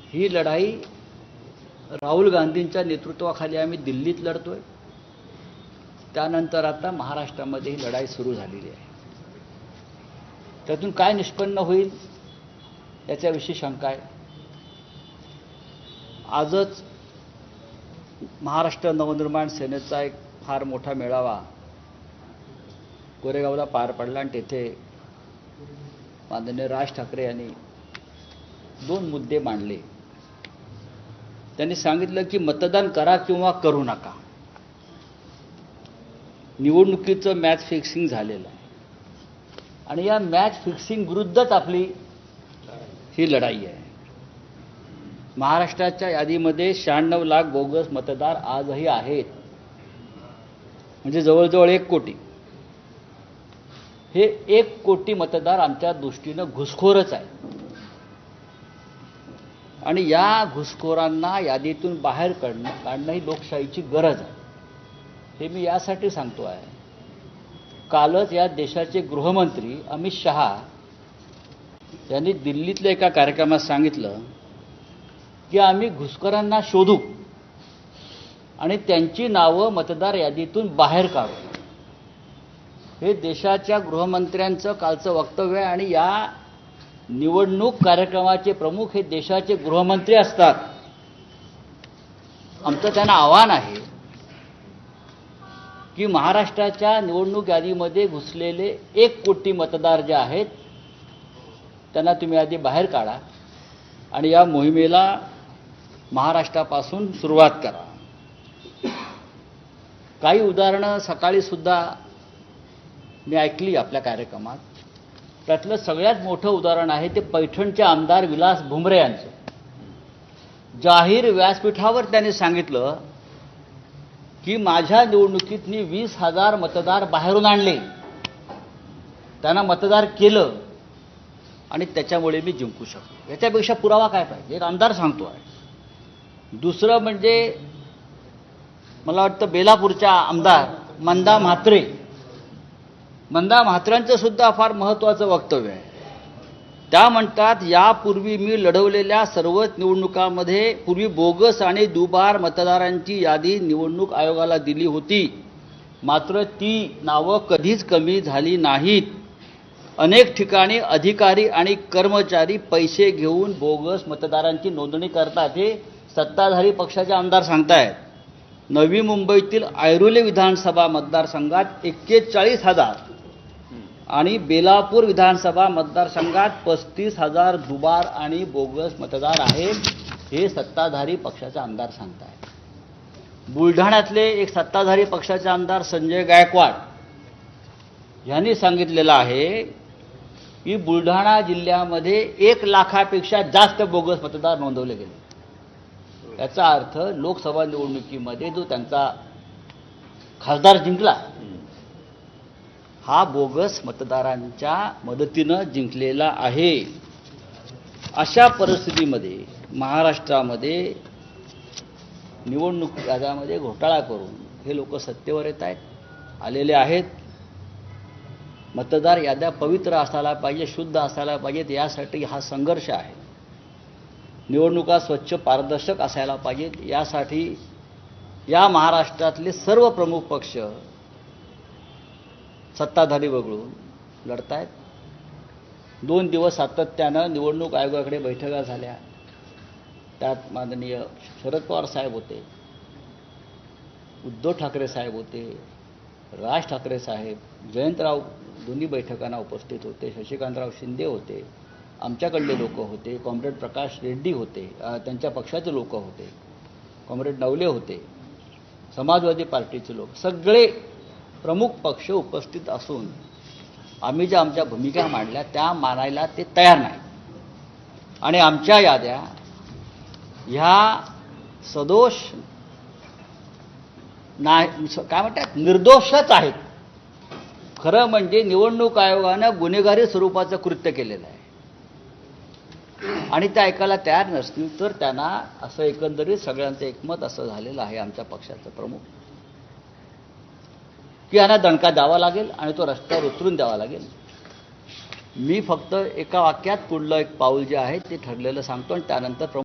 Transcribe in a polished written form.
ही लढाई राहुल गांधींच्या नेतृत्वाखाली आम्ही दिल्लीत लढतोय. त्यानंतर आता महाराष्ट्रामध्ये ही लढाई सुरू झालेली आहे. त्यातून काय निष्पन्न होईल याच्याविषयी शंका आहे. आजच महाराष्ट्र नवनिर्माण सेनेचा एक फार मोठा मेळावा कोरेगावला पार पडला आणि तेथे माननीय राज ठाकरे यांनी 2 मुद्दे मांडले. त्यांनी सांगितलं की मतदान करा किंवा करू नका. निवडणुकीचं मॅच फिक्सिंग झालेलं आहे आणि या मॅच फिक्सिंग विरुद्धच आपली ही लढाई आहे. महाराष्ट्राच्या यादीमध्ये 96 लाख बोगस मतदार आजही आहेत, म्हणजे जवळजवळ 1 कोटी. हे 1 कोटी मतदार आमच्या दृष्टीनं घुसखोरच आहे आणि या घुसखोरांना यादीतून बाहेर काढणं ही लोकशाहीची गरज आहे. हे मी यासाठी सांगतो आहे. कालच या देशाचे गृहमंत्री अमित शहा यांनी दिल्लीतल्या एका कार्यक्रमात सांगितलं की आम्ही घुसखोरांना शोधू आणि त्यांची नावं मतदार यादीतून बाहेर काढू. हे देशाच्या गृहमंत्र्यांचं कालचं वक्तव्य आहे आणि या निवडणूक कार्यक्रमाचे प्रमुख हे देशाचे गृहमंत्री असतात. आमचं त्यांना आव्हान आहे की महाराष्ट्राच्या निवडणूक यादीमध्ये घुसलेले 1 कोटी मतदार जे आहेत त्यांना तुम्ही आधी बाहेर काढा आणि या मोहिमेला महाराष्ट्रापासून सुरुवात करा. काही उदाहरणं सकाळी सुद्धा मी ऐकली आपल्या कार्यक्रमात. त्यातलं सगळ्यात मोठं उदाहरण आहे ते पैठणचे आमदार विलास भुमरे यांचं. जाहीर व्यासपीठावर त्यांनी सांगितलं की माझ्या निवडणुकीत मी 20,000 मतदार बाहेरून आणले, त्यांना मतदार केलं आणि त्याच्यामुळे मी जिंकू शकतो. याच्यापेक्षा पुरावा काय पाहिजे? एक आमदार सांगतो आहे. दुसरं म्हणजे मला वाटतं बेलापूरच्या आमदार मंदा म्हात्रेंचं सुद्धा फार महत्त्वाचं वक्तव्य आहे. त्या म्हणतात, यापूर्वी मी लढवलेल्या सर्वच निवडणुकांमध्ये पूर्वी बोगस आणि दुबार मतदारांची यादी निवडणूक आयोगाला दिली होती, मात्र ती नावं कधीच कमी झाली नाहीत. अनेक ठिकाणी अधिकारी आणि कर्मचारी पैसे घेऊन बोगस मतदारांची नोंदणी करतात. हे सत्ताधारी पक्षाचे आमदार सांगतायत. नवी मुंबईतील ऐरोली विधानसभा मतदारसंघात 41,000 आणि बेलापूर विधानसभा मतदारसंघात 35,000 दुबार आणि बोगस मतदार आहेत. हे सत्ताधारी पक्षाचे आमदार सांगतायत. बुलढाण्यातले एक सत्ताधारी पक्षाचे आमदार संजय गायकवाड यांनी सांगितलेलं आहे की बुलढाणा जिल्ह्यामध्ये 1 लाखापेक्षा जास्त बोगस मतदार नोंदवले गेले. याचा अर्थ लोकसभा निवडणुकीमध्ये जो त्यांचा खासदार जिंकला हा बोगस मतदारांच्या मदतीनं जिंकलेला आहे. अशा परिस्थितीमध्ये महाराष्ट्रामध्ये निवडणूक याद्यामध्ये घोटाळा करून हे लोक सत्तेवर येत आहेत, आलेले आहेत. मतदार याद्या पवित्र असायला पाहिजे, शुद्ध असायला पाहिजेत. यासाठी हा संघर्ष आहे. निवडणुका स्वच्छ पारदर्शक असायला पाहिजेत. यासाठी या महाराष्ट्रातले सर्व प्रमुख पक्ष सत्ताधारी वगळून लढतायत. 2 दिवस सातत्यानं निवडणूक आयोगाकडे बैठका झाल्या. त्यात माननीय शरद पवार साहेब होते, उद्धव ठाकरे साहेब होते, राज ठाकरे साहेब, जयंतराव दोन्ही बैठकांना उपस्थित होते, शशिकांतराव शिंदे होते, आमच्याकडले लोक होते, कॉम्रेड प्रकाश रेड्डी होते, त्यांच्या पक्षाचे लोक होते, कॉम्रेड नवले होते, समाजवादी पार्टीचे लोक, सगळे प्रमुख पक्ष उपस्थित असून आम्ही ज्या आमच्या भूमिका मांडल्या त्या मानायला ते तयार नाही. आणि आमच्या याद्या ह्या सदोष नाही, काय म्हणतात, निर्दोषच आहेत. खरं म्हणजे निवडणूक आयोगानं गुन्हेगारी स्वरूपाचं कृत्य केलेलं आहे आणि ते ऐकायला तयार नसतील तर त्यांना असं एकंदरीत सगळ्यांचं एकमत असं झालेलं आहे आमच्या पक्षाचं प्रमुख की यांना दणका द्यावा लागेल आणि तो रस्त्यावर उतरून द्यावा लागेल. मी फक्त एका वाक्यात पुढलं एक पाऊल जे आहे ते ठरलेलं सांगतो आणि त्यानंतर